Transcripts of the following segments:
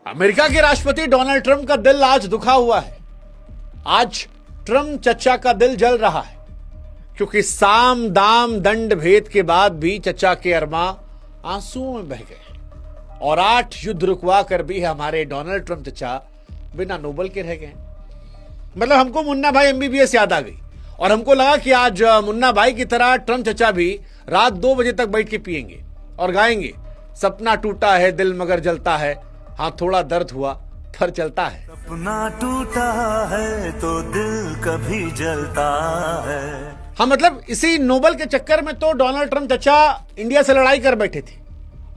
America के राष्ट्रपति Donald Trump का दिल आज दुखा हुआ है। आज ट्रंप चचा का दिल जल रहा है क्योंकि साम दाम दंड भेद के बाद भी चचा के अरमा आंसुओं में बह गए और 8 युद्ध रुकवा कर भी हमारे डोनाल्ड ट्रंप चचा बिना नोबल के रह गए। मतलब हमको मुन्ना भाई एमबीबीएस याद आ गई और हमको लगा कि आज मुन्ना भाई की तरह ट्रंप चचा भी रात 2 बजे तक बैठ के पिएंगे और गाएंगे, सपना टूटा है दिल मगर जलता है, हाँ थोड़ा दर्द हुआ पर चलता है। सपना टूटा है तो दिल कभी जलता है। हाँ मतलब इसी नोबल के चक्कर में तो डोनाल्ड ट्रंप चचा इंडिया से लड़ाई कर बैठे थे,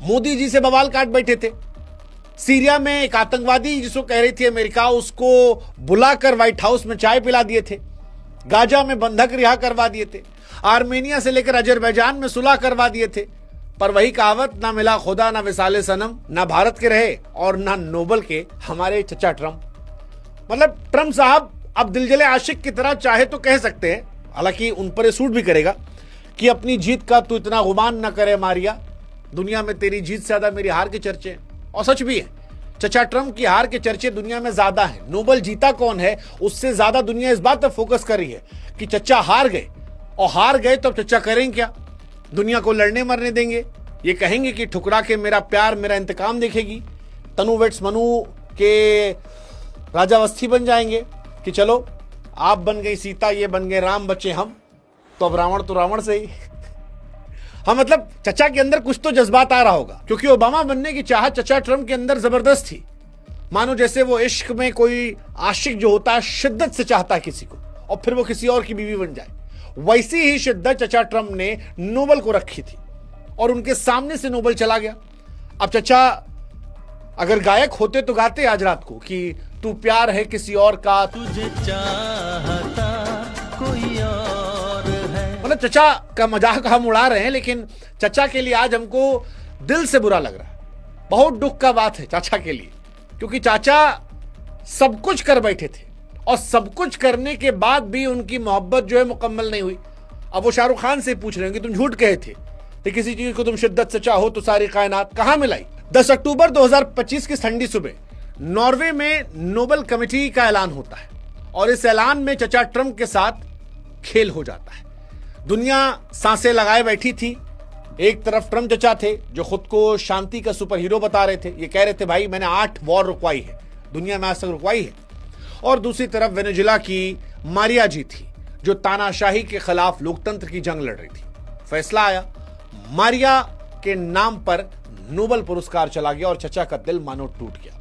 मोदी जी से बवाल काट बैठे थे। सीरिया में एक आतंकवादी जिसको कह रही थी अमेरिका, उसको बुलाकर व्हाइट हाउस में चाय पिला दिए थे। गाजा में बंधक रिहा करवा दिए थे। आर्मेनिया से लेकर अजरबैजान में सुलह करवा दिए थे। पर वही कहावत, ना मिला खुदा ना विसाले सनम, ना भारत के रहे और ना नोबल के हमारे चचा ट्रंप। मतलब ट्रंप साहब अब दिलजले आशिक की तरह चाहे तो कह सकते हैं, हालांकि उन पर सूट भी करेगा, कि अपनी जीत का तू इतना गुमान न करे मारिया, दुनिया में तेरी जीत से ज्यादा मेरी हार के चर्चे हैं। और सच भी है, चचा ट्रंप की हार के चर्चे दुनिया में ज्यादा हैं। नोबल जीता कौन है उससे ज्यादा दुनिया इस बात पर फोकस कर रही है कि चचा हार गए, और हार गए तो अब चचा करेंगे क्या? दुनिया को लड़ने मरने देंगे? ये कहेंगे कि ठुकरा के मेरा प्यार मेरा इंतकाम देखेगी? तनु वेट्स मनु के राजावस्थी बन जाएंगे कि चलो आप बन गई सीता, ये बन गए राम, बचे हम, तो अब रावण तो रावण से ही। हाँ मतलब चचा के अंदर कुछ तो जज्बात आ रहा होगा, क्योंकि ओबामा बनने की चाहत चचा ट्रंप के अंदर जबरदस्त थी। मानो जैसे वो इश्क में कोई आशिक जो होता है शिद्दत से चाहता है किसी को और फिर वो किसी और की बीवी बन जाए, वैसी ही शिद्दत चचा ट्रंप ने नोबल को रखी थी और उनके सामने से नोबल चला गया। अब चचा अगर गायक होते तो गाते आज रात को कि तू प्यार है किसी और का, तुझे चाहता कोई और है। मतलब चचा का मजाक हम उड़ा रहे हैं, लेकिन चचा के लिए आज हमको दिल से बुरा लग रहा है। बहुत दुख का बात है चाचा के लिए, क्योंकि चाचा सब कुछ कर बैठे थे और सब कुछ करने के बाद भी उनकी मोहब्बत जो है मुकम्मल नहीं हुई। अब वो शाहरुख खान से पूछ रहे हैं कि तुम झूठ कहे थे कि किसी चीज को तुम शिद्दत से चाहो तो सारी कायनात कहां मिलाई। 10 अक्टूबर 2025 की ठंडी सुबह नॉर्वे में नोबल कमेटी का ऐलान होता है और इस ऐलान में चचा ट्रंप के साथ खेल हो जाता है। दुनिया सांसें लगाए बैठी थी। एक तरफ ट्रंप चचा थे जो खुद को शांति का सुपर हीरो बता रहे थे, ये कह रहे थे भाई मैंने 8 वॉर रुकवाई है, दुनिया में आज तक रुकवाई है। और दूसरी तरफ वेनेजुएला की मारिया जी थी जो तानाशाही के खिलाफ लोकतंत्र की जंग लड़ रही थी। फैसला आया, मारिया के नाम पर नोबल पुरस्कार चला गया और चचा का दिल मानो टूट गया।